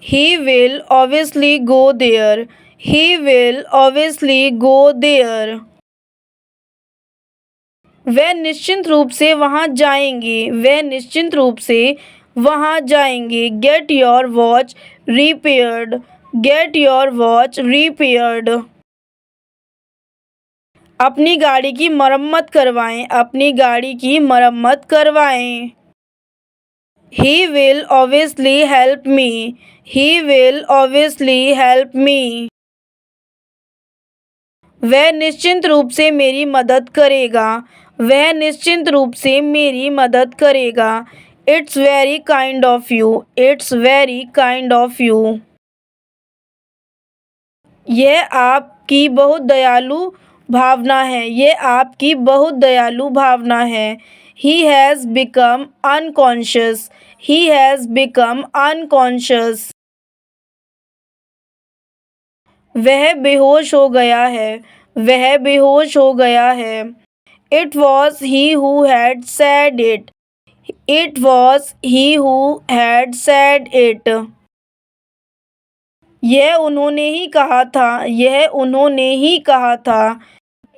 He will obviously go there. He will obviously go there. वह निश्चित रूप से वहाँ जाएंगे। वह निश्चित रूप से वहाँ जाएंगे। Get your watch repaired. Get your watch repaired. अपनी गाड़ी की मरम्मत करवाएं। अपनी गाड़ी की मरम्मत करवाएं। He will obviously help me. He will obviously help me. वह निश्चित रूप से मेरी मदद करेगा। वह निश्चित रूप से मेरी मदद करेगा। It's very kind of you. It's very kind of you. यह आपकी बहुत दयालु भावना है। यह आपकी बहुत दयालु भावना है। He has become unconscious. He has become unconscious. वह बेहोश हो गया है। वह बेहोश हो गया है। It was he who had said it. It was he who had said it. यह उन्होंने ही कहा था। यह उन्होंने ही कहा था।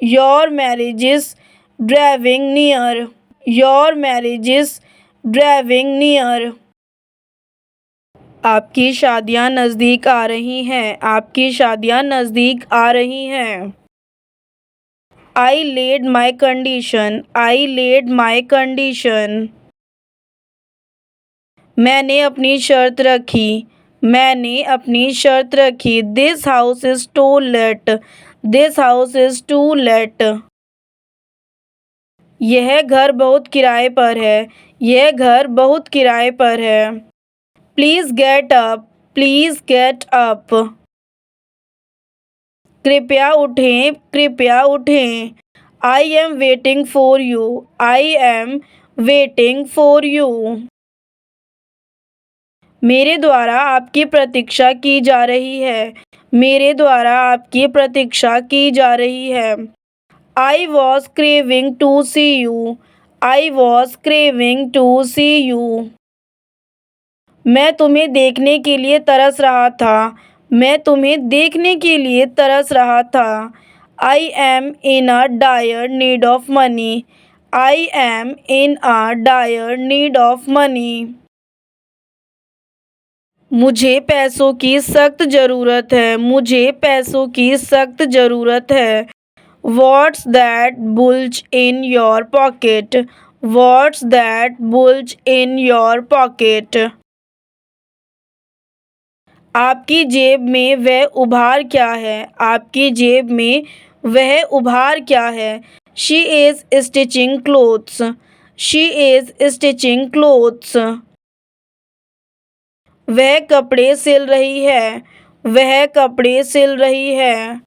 Your marriage is drawing near. Your marriage is drawing near. आपकी शादियां नज़दीक आ रही हैं। आपकी शादियां नज़दीक आ रही हैं। I laid my condition. I laid my condition. मैंने अपनी शर्त रखी। मैंने अपनी शर्त रखी। This house is to let. This house is to let. यह घर बहुत किराए पर है। यह घर बहुत किराए पर है। Please get up. Please get up. कृपया उठें। कृपया उठें। I am waiting for you. I am waiting for you. मेरे द्वारा आपकी प्रतीक्षा की जा रही है। मेरे द्वारा आपकी प्रतीक्षा की जा रही है। I was craving to see you. I was craving to see you. मैं तुम्हें देखने के लिए तरस रहा था। मैं तुम्हें देखने के लिए तरस रहा था। I am in a dire need of money. I am in a dire need of money. मुझे पैसों की सख्त ज़रूरत है। मुझे पैसों की सख्त ज़रूरत है। What's that bulge in your pocket? What's that bulge in your pocket? आपकी जेब में वह उभार क्या है? आपकी जेब में वह उभार क्या है? She is stitching clothes. She is stitching clothes. वह कपड़े सिल रही है। वह कपड़े सिल रही है।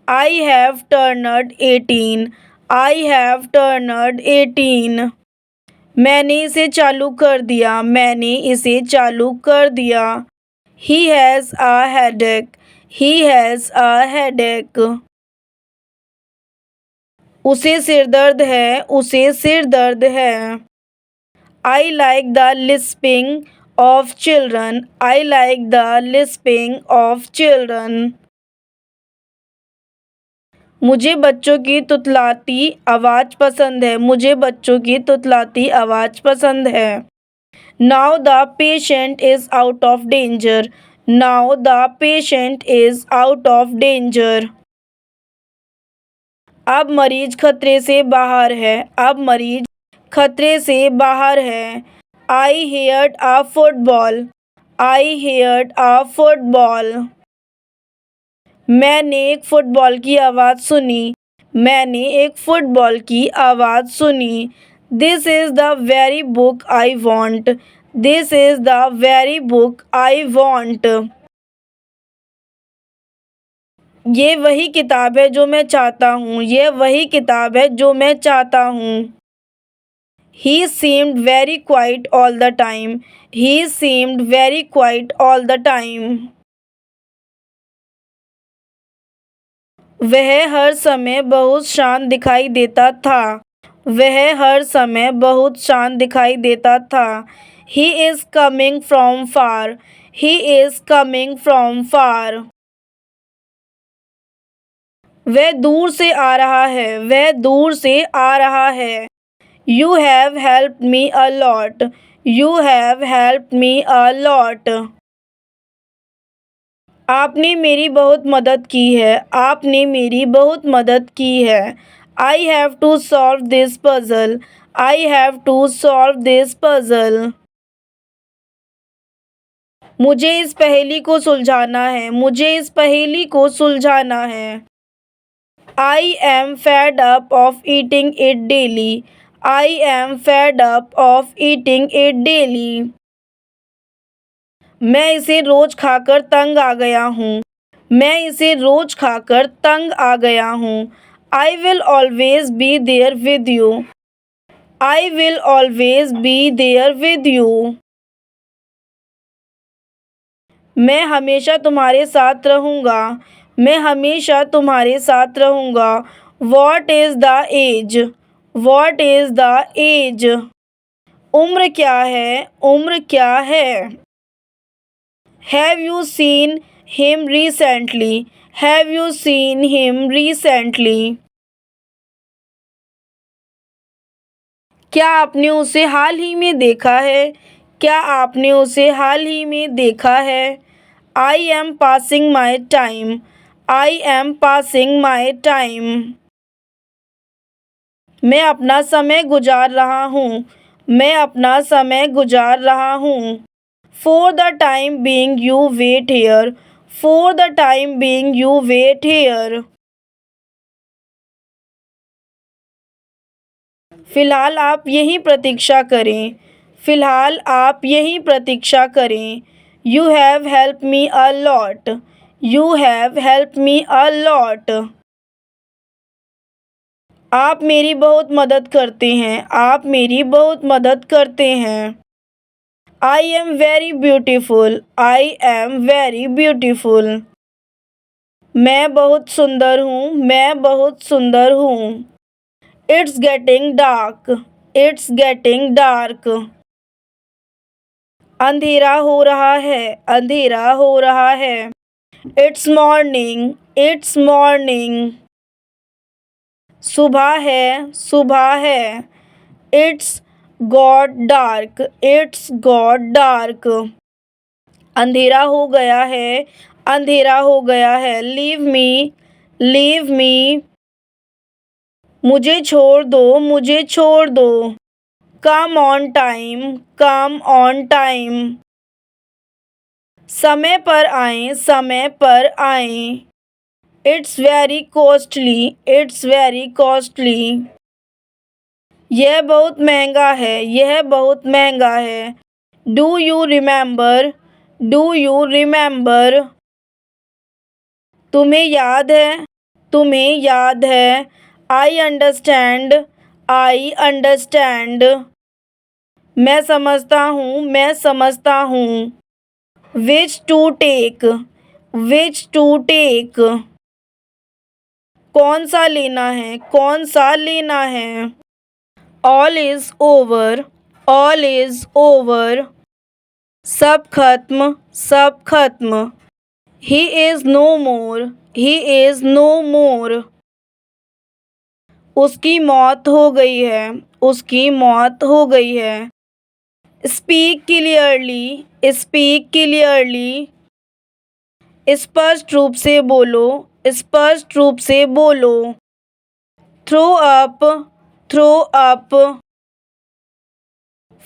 I have turned 18. I have turned 18. मैंने इसे चालू कर दिया। मैंने इसे चालू कर दिया। He has a headache. He has a headache. उसे सिर दर्द है। उसे सिर दर्द है। I like the lisping of children. I like the lisping of children. मुझे बच्चों की तुतलाती आवाज़ पसंद है। मुझे बच्चों की तुतलाती आवाज़ पसंद है। Now the patient is out of danger. Now the patient is out of danger. अब मरीज खतरे से बाहर है। अब मरीज खतरे से बाहर है। I heard a football. I heard a football. मैंने एक फुटबॉल की आवाज़ सुनी। मैंने एक फुटबॉल की आवाज़ सुनी। This is the very book I want. This is the very book I want. ये वही किताब है जो मैं चाहता हूँ। ये वही किताब है जो मैं चाहता हूँ। He seemed very quiet all the time. He seemed very quiet all the time. वह हर समय बहुत शांत दिखाई देता था। वह हर समय बहुत शांत दिखाई देता था। He is coming from far. He is coming from far. वह दूर से आ रहा है, वह दूर से आ रहा है. You have helped me a lot. You have helped me a lot. आपने मेरी बहुत मदद की है, आपने मेरी बहुत मदद की है. I have to solve this puzzle. I have to solve this puzzle. मुझे इस पहेली को सुलझाना है, मुझे इस पहेली को सुलझाना है. I am fed up of eating it daily. I am fed up of eating it daily. मैं इसे रोज खाकर तंग आ गया हूँ. मैं इसे रोज खाकर तंग आ गया हूँ. I will always be there with you. I will always be there with you. मैं हमेशा तुम्हारे साथ रहूँगा. मैं हमेशा तुम्हारे साथ रहूँगा. What is the age? What is the age? उम्र क्या है? उम्र क्या है? Have you seen him recently? Have you seen him recently? क्या आपने उसे हाल ही में देखा है? क्या आपने उसे हाल ही में देखा है? I am passing my time. I am passing my time. मैं अपना समय गुजार रहा हूँ. मैं अपना समय गुजार रहा हूँ. For the time being you wait here. For the time being you wait here. फिलहाल आप यहीं प्रतीक्षा करें. फिलहाल आप यहीं प्रतीक्षा करें. You have helped me a lot. You have helped me a lot. आप मेरी बहुत मदद करते हैं. आप मेरी बहुत मदद करते हैं. I am very beautiful. I am very beautiful. मैं बहुत सुंदर हूँ. मैं बहुत सुंदर हूँ. It's getting dark. It's getting dark. अंधेरा हो रहा है. अंधेरा हो रहा है. It's morning. It's morning. सुबह है. सुबह है. It's got dark. It's got dark. अंधेरा हो गया है. अंधेरा हो गया है. Leave me. Leave me. मुझे छोड़ दो. मुझे छोड़ दो. Come on time. Come on time. समय पर आएं. समय पर आएं. It's very costly. It's very costly. यह बहुत महंगा है. यह बहुत महंगा है. Do you remember? Do you remember? तुम्हें याद है. तुम्हें याद है. I understand. I understand. मैं समझता हूँ. मैं समझता हूँ. Which to take? Which to take? कौन सा लेना है? कौन सा लेना है? All is over. All is over. सब खत्म. सब खत्म. He is no more. He is no more. उसकी मौत हो गई है. उसकी मौत हो गई है. Speak clearly. Speak clearly. स्पष्ट रूप से बोलो. स्पष्ट रूप से बोलो. Throw up. Throw up.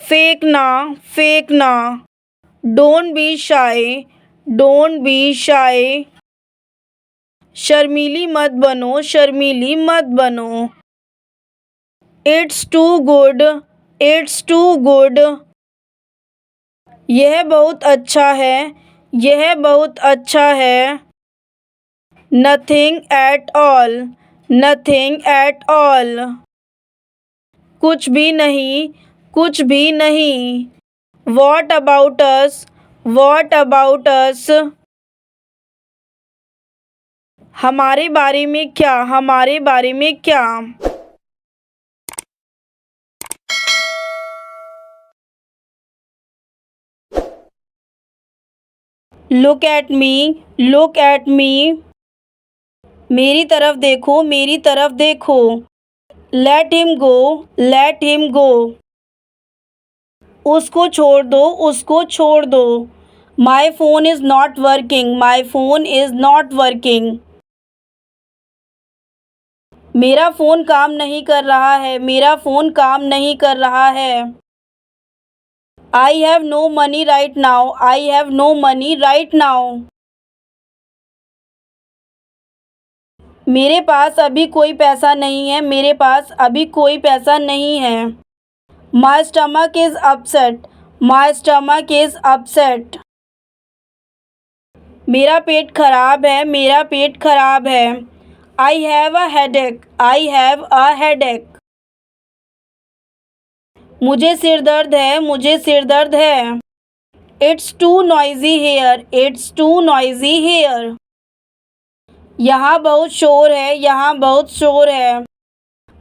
फेंकना. फेंकना. Don't be shy. Don't be shy. शर्मीली मत बनो. शर्मीली मत बनो. It's too good. It's too good. यह बहुत अच्छा है. यह बहुत अच्छा है. Nothing at all. Nothing at all. कुछ भी नहीं. कुछ भी नहीं. What about us? What about us? हमारे बारे में क्या? हमारे बारे में क्या? Look at me, look at me. मेरी तरफ देखो, मेरी तरफ देखो। Let him go, let him go. उसको छोड़ दो, उसको छोड़ दो। My phone is not working, my phone is not working. मेरा फ़ोन काम नहीं कर रहा है, मेरा फ़ोन काम नहीं कर रहा है। I have no money right now, I have no money right now. मेरे पास अभी कोई पैसा नहीं है, मेरे पास अभी कोई पैसा नहीं है। My stomach is upset, my stomach is upset. मेरा पेट खराब है, मेरा पेट खराब है। I have a headache, I have a headache. मुझे सिर दर्द है, मुझे सिर दर्द है। It's too noisy here, it's too noisy here. यहाँ बहुत शोर है, यहाँ बहुत शोर है।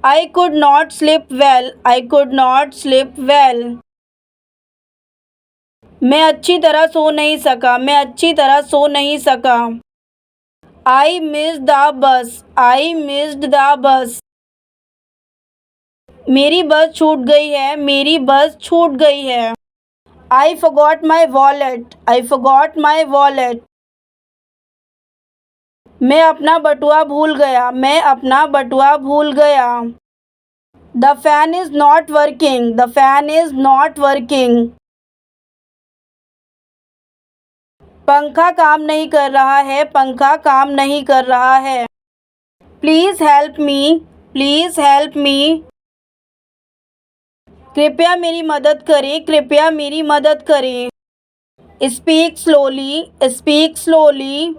I could not sleep well, I could not sleep well. मैं अच्छी तरह सो नहीं सका, मैं अच्छी तरह सो नहीं सका। I missed the bus, I missed the bus. मेरी बस छूट गई है, मेरी बस छूट गई है। I forgot my wallet, I forgot my wallet. मैं अपना बटुआ भूल गया, मैं अपना बटुआ भूल गया। The fan is not working, the fan is not working. पंखा काम नहीं कर रहा है, पंखा काम नहीं कर रहा है। Please help me, please help me. कृपया मेरी मदद करें, कृपया मेरी मदद करें। Speak slowly, speak slowly.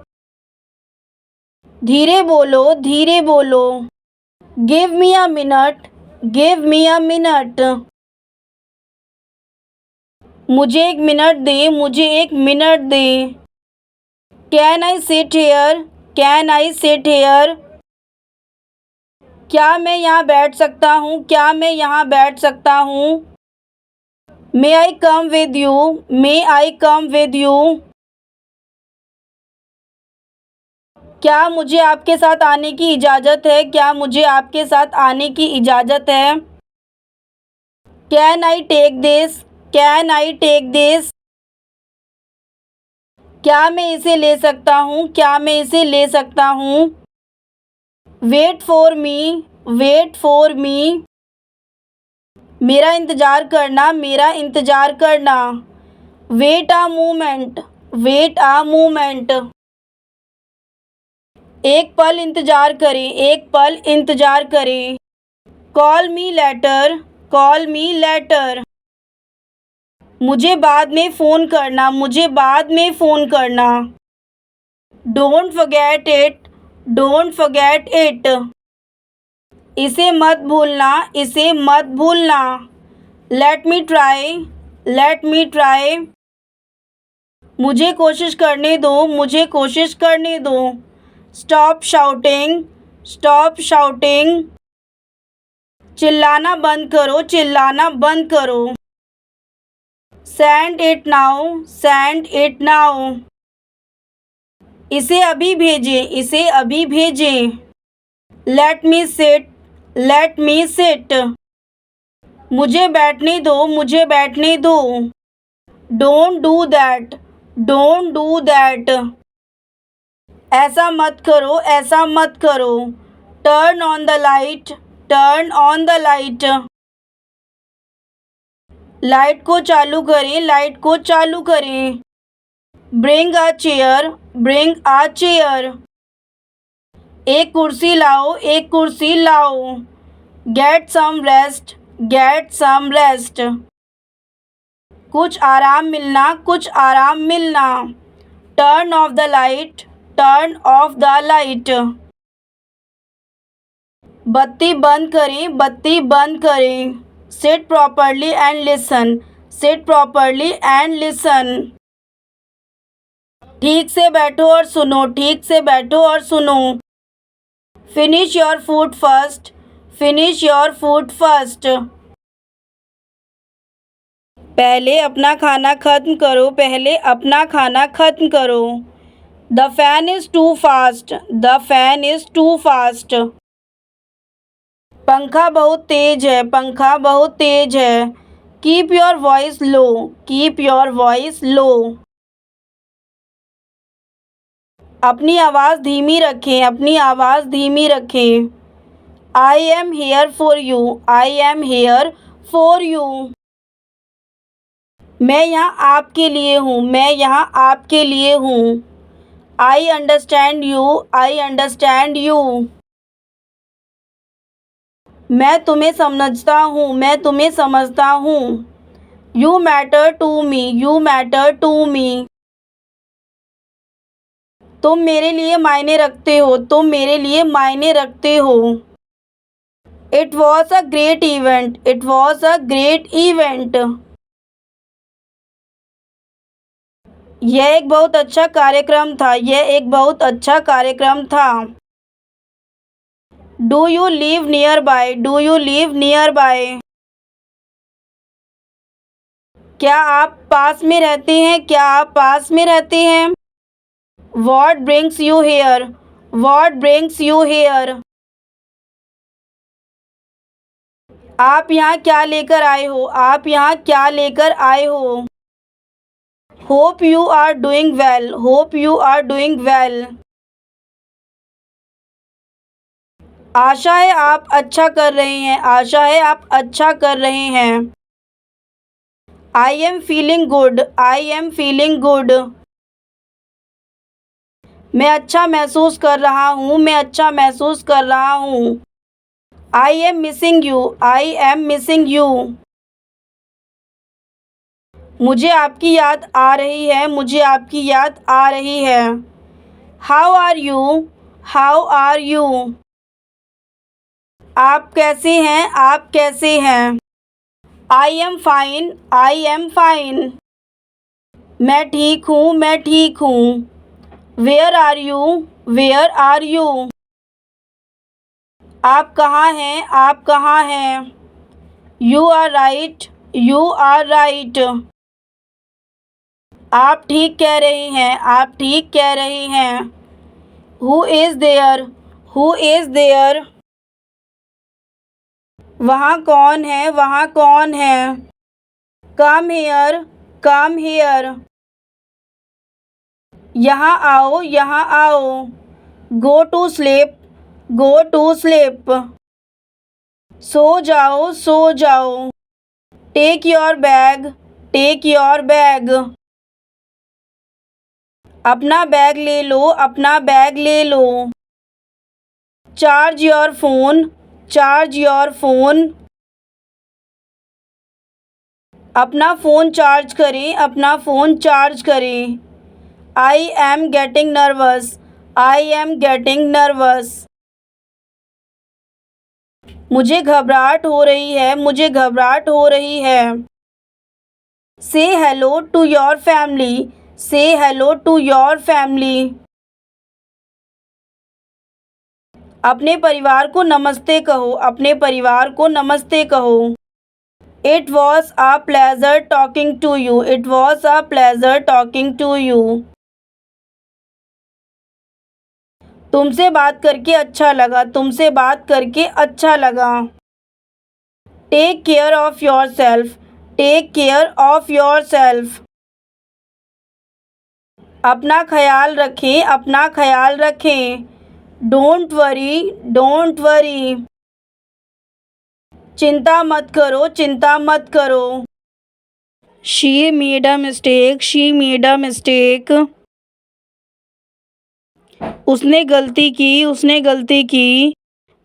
धीरे बोलो, धीरे बोलो। Give me a minute, give me a minute. मुझे एक मिनट दे, मुझे एक minute they. Can I sit here, can I sit here. क्या मैं यहाँ बैठ सकता हूँ, क्या मैं यहाँ बैठ सकता हूँ। May I come with you, may I come with you. क्या मुझे आपके साथ आने की इजाज़त है, क्या मुझे आपके साथ आने की इजाज़त है। Can I take this, can I take this. क्या मैं इसे ले सकता हूँ, क्या मैं इसे ले सकता हूँ। Wait for me, wait for me. मेरा इंतज़ार करना, मेरा इंतज़ार करना। Wait a moment, wait a moment. एक पल इंतज़ार करें, एक पल इंतज़ार करें। Call me later, call me later. मुझे बाद में फ़ोन करना, मुझे बाद में फ़ोन करना। Don't forget it, don't forget it. इसे मत भूलना, इसे मत भूलना। Let me try, let me try. मुझे कोशिश करने दो, मुझे कोशिश करने दो। Stop shouting, stop shouting. चिल्लाना बंद करो, चिल्लाना बंद करो। Send it now, send it now. इसे अभी भेजें, इसे अभी भेजें। Let me sit, let me sit. मुझे बैठने दो, मुझे बैठने दो। Don't do that, don't do that. ऐसा मत करो, ऐसा मत करो। Turn on the light, turn on the light. Light को चालू करें, लाइट को चालू करें। Bring a chair, bring a chair. एक कुर्सी लाओ, एक कुर्सी लाओ। Get some rest, get some rest. कुछ आराम मिलना, कुछ आराम मिलना। Turn off the light, turn off the light. बत्ती बंद करें, बत्ती बंद करें। Sit properly and listen, sit properly and listen. ठीक से बैठो और सुनो, ठीक से बैठो और सुनो। Finish your food first, finish your food first. पहले अपना खाना खत्म करो, पहले अपना खाना खत्म करो। The fan is too fast, the fan is too fast. पंखा बहुत तेज है, पंखा बहुत तेज है। Keep your voice low, keep your voice low. अपनी आवाज़ धीमी रखें, अपनी आवाज़ धीमी रखें। I am here for you, I am here for you. मैं यहाँ आपके लिए हूँ, मैं यहाँ आपके लिए हूँ। I understand you, I understand you. मैं तुम्हें समझता हूँ, मैं तुम्हें समझता हूँ। You matter to me, you matter to me. तुम मेरे लिए मायने रखते हो, तुम मेरे लिए मायने रखते हो। It was a great event, it was a great event. यह एक बहुत अच्छा कार्यक्रम था, यह एक बहुत अच्छा कार्यक्रम था। Do you live near by, do you live near by. क्या आप पास में रहते हैं, क्या आप पास में रहते हैं। What brings you here, what brings you here. आप यहाँ क्या लेकर आए हो, आप यहाँ क्या लेकर आए हो। Hope you are doing well, hope you are doing well. आशा है आप अच्छा कर रहे हैं, आशा है आप अच्छा कर रहे हैं। I am feeling good, I am feeling good. मैं अच्छा महसूस कर रहा हूँ, मैं अच्छा महसूस कर रहा हूँ। I am missing you, I am missing you. मुझे आपकी याद आ रही है, मुझे आपकी याद आ रही है। How are you, how are you. आप कैसे हैं, आप कैसे हैं। I am fine, I am fine. मैं ठीक हूँ, मैं ठीक हूँ। Where are you, where are you. आप कहाँ हैं, आप कहाँ हैं। You are right, you are right. आप ठीक कह रहे हैं, आप ठीक कह रहे हैं। Who is there, who is there. वहाँ कौन है, वहाँ कौन है। Come here, come here. यहाँ आओ, यहाँ आओ। Go to sleep, go to sleep. सो जाओ, सो जाओ। Take your bag, take your bag. अपना बैग ले लो, अपना बैग ले लो। Charge your phone, charge your phone. अपना फ़ोन चार्ज करें, अपना फ़ोन चार्ज करें। I am getting nervous, I am getting nervous. मुझे घबराहट हो रही है, मुझे घबराहट हो रही है। से हेलो टू योर फैमिली, से हेलो टू योर फैमिली। अपने परिवार को नमस्ते कहो, अपने परिवार को नमस्ते कहो। It was a pleasure talking to you, it was a pleasure talking to you. तुमसे बात करके अच्छा लगा, तुमसे बात करके अच्छा लगा। Take care of yourself, take care of yourself. अपना ख्याल रखें, अपना ख्याल रखें। Don't worry, don't worry. चिंता मत करो, चिंता मत करो। She made a mistake, she made a mistake. उसने गलती की, उसने गलती की।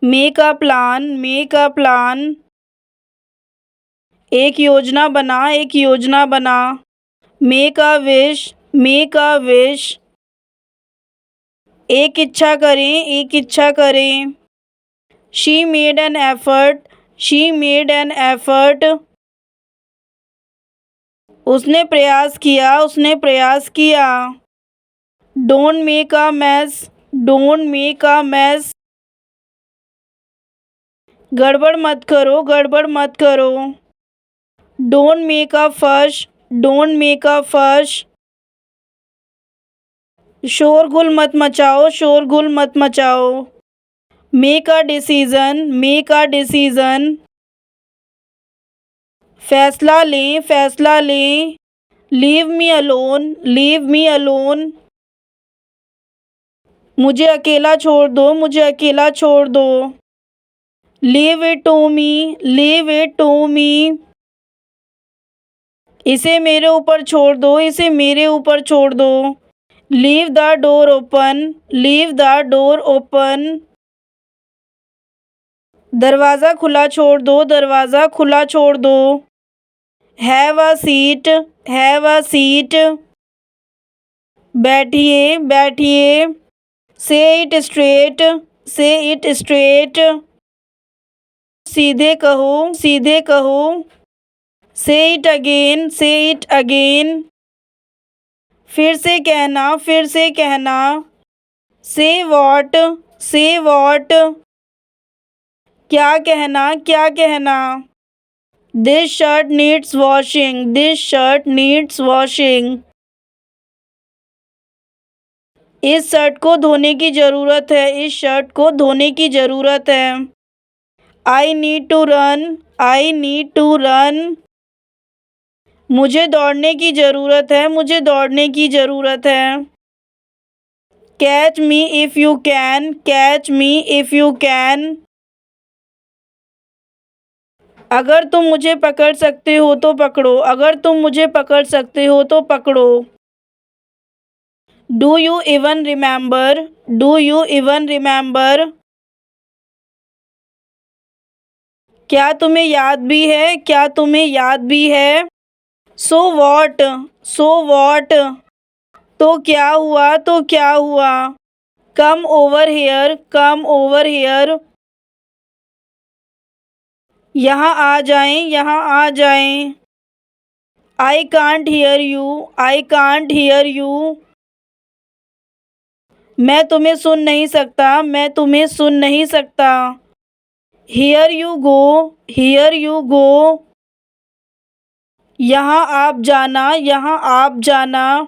Make a plan, make a plan. एक योजना बना, एक योजना बना। Make a wish, make a wish. एक इच्छा करें, एक इच्छा करें। She made an effort, she made an effort. उसने प्रयास किया, उसने प्रयास किया। Don't make a mess, don't make a mess. गड़बड़ मत करो, गड़बड़ मत करो। Don't make a fuss, don't make a fuss. शोरगुल मत मचाओ, शोरगुल मत मचाओ। Make a decision, make a decision. फैसला लें, फैसला लें। Leave me alone, leave me alone. मुझे अकेला छोड़ दो, मुझे अकेला छोड़ दो। Leave it to me, leave it to me. इसे मेरे ऊपर छोड़ दो, इसे मेरे ऊपर छोड़ दो। Leave the door open, leave the door open. दरवाज़ा खुला छोड़ दो, दरवाज़ा खुला छोड़ दो। Have a seat, have a seat. बैठिए, बैठिए। से इट स्ट्रेट, से इट स्ट्रेट। सीधे कहो, सीधे कहो। से इट अगेन, से इट अगेन। फिर से कहना, फिर से कहना। से वॉट, से वॉट। क्या कहना, क्या कहना। This shirt needs washing, this shirt needs washing. इस शर्ट को धोने की ज़रूरत है, इस शर्ट को धोने की ज़रूरत है। I need to run, I need to run. मुझे दौड़ने की ज़रूरत है, मुझे दौड़ने की ज़रूरत है। Catch me if you can, catch me if you can. अगर तुम मुझे पकड़ सकते हो तो पकड़ो, अगर तुम मुझे पकड़ सकते हो तो पकड़ो। Do you even remember, do you even remember. क्या तुम्हें याद भी है, क्या तुम्हें याद भी है। So what, so what. तो क्या हुआ, तो क्या हुआ। Come over here, come over here. यहाँ आ जाएं, यहाँ आ जाएं। I can't hear you, I can't hear you. मैं तुम्हें सुन नहीं सकता, मैं तुम्हें सुन नहीं सकता। Here you go, here you go. यहाँ आप जाना, यहाँ आप जाना।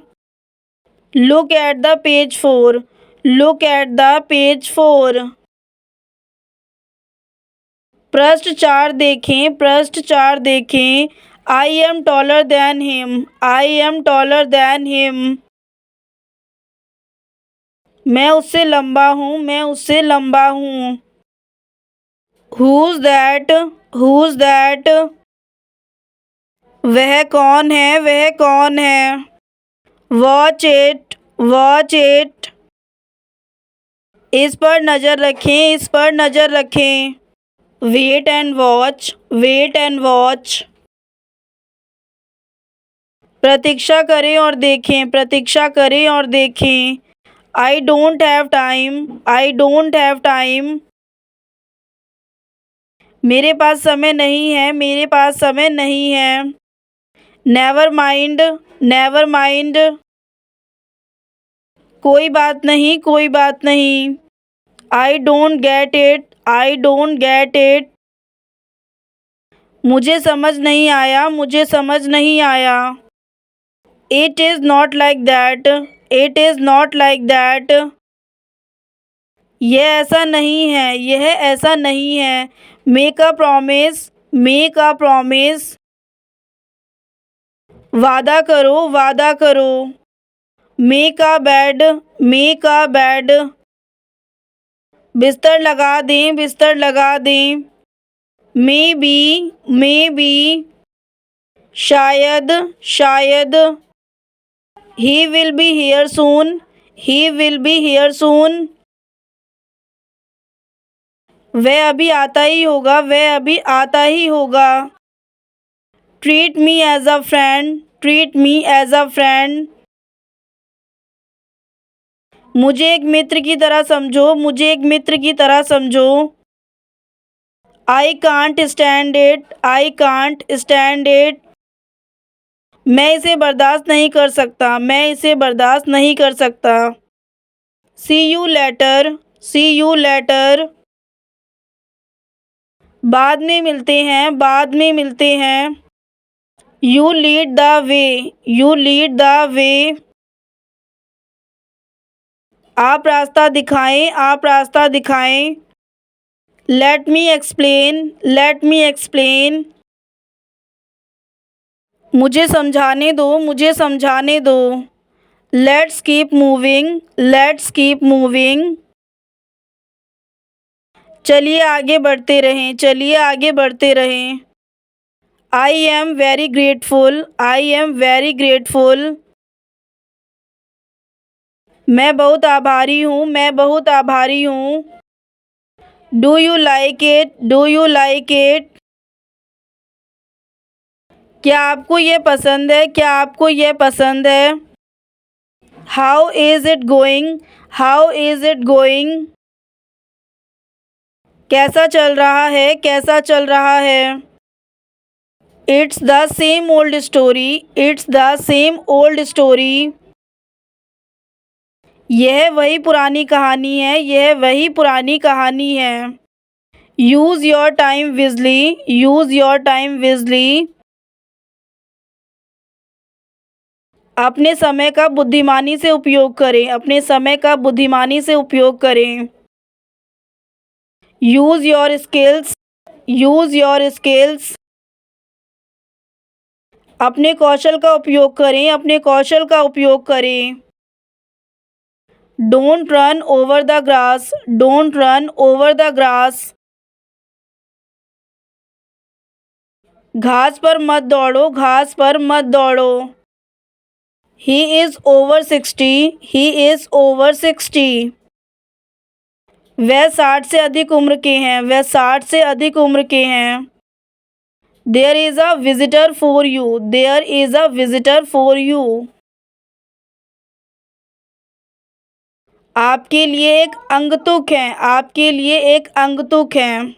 Look at the page 4, look at the page 4। पृष्ठ 4 देखें, पृष्ठ 4 देखें। I am taller then him, I am taller then him. मैं उससे लंबा हूँ, मैं उससे लंबा हूँ। Who's that, who's that. वह कौन है, वह कौन है। Watch it, watch it. इस पर नज़र रखें, इस पर नज़र रखें। Wait and watch, wait and watch. प्रतीक्षा करें और देखें, प्रतीक्षा करें और देखें। I don't have time, I don't have time. मेरे पास समय नहीं है, मेरे पास समय नहीं है। Never mind, never mind. कोई बात नहीं, कोई बात नहीं। I don't get it, I don't get it. मुझे समझ नहीं आया, मुझे समझ नहीं आया। It is not like that, it is not like that. यह ऐसा नहीं है, यह ऐसा नहीं है। Make a promise, make a promise. वादा करो, वादा करो। Make a bed, make a bed. बिस्तर लगा दें, बिस्तर लगा दें। May be, maybe. शायद, शायद। He will be here soon, he will be here soon. वह अभी आता ही होगा, वह अभी आता ही होगा। Treat me as a friend, treat me as a friend. मुझे एक मित्र की तरह समझो, मुझे एक मित्र की तरह समझो। I can't stand it, I can't stand it. मैं इसे बर्दाश्त नहीं कर सकता, मैं इसे बर्दाश्त नहीं कर सकता। See you later, see you later. बाद में मिलते हैं, बाद में मिलते हैं। You lead the way. You lead the way. आप रास्ता दिखाएं. आप रास्ता दिखाएं. Let me explain. Let me explain. मुझे समझाने दो. मुझे समझाने दो. Let's keep moving. Let's keep moving. चलिए आगे बढ़ते रहें. चलिए आगे बढ़ते रहें. I am very grateful. I am very grateful. मैं बहुत आभारी हूँ. मैं बहुत आभारी हूँ. Do you like it? Do you like it? क्या आपको ये पसंद है? क्या आपको ये पसंद है? How is it going? How is it going? कैसा चल रहा है? कैसा चल रहा है? It's the same old story. It's the same old story. यह वही पुरानी कहानी है. यह वही पुरानी कहानी है. Use your time wisely. Use your time wisely. अपने समय का बुद्धिमानी से उपयोग करें. अपने समय का बुद्धिमानी से उपयोग करें. Use your skills. Use your skills. अपने कौशल का उपयोग करें. अपने कौशल का उपयोग करें. Don't run over the grass. Don't run over the grass. घास पर मत दौड़ो. घास पर मत दौड़ो. He is over 60. He is over 60. वह 60 से अधिक उम्र के हैं. वह 60 से अधिक उम्र के हैं. There is a visitor for you. There is a visitor for you. आपके लिए एक अंगतुक है. आपके लिए एक अंगतुक है.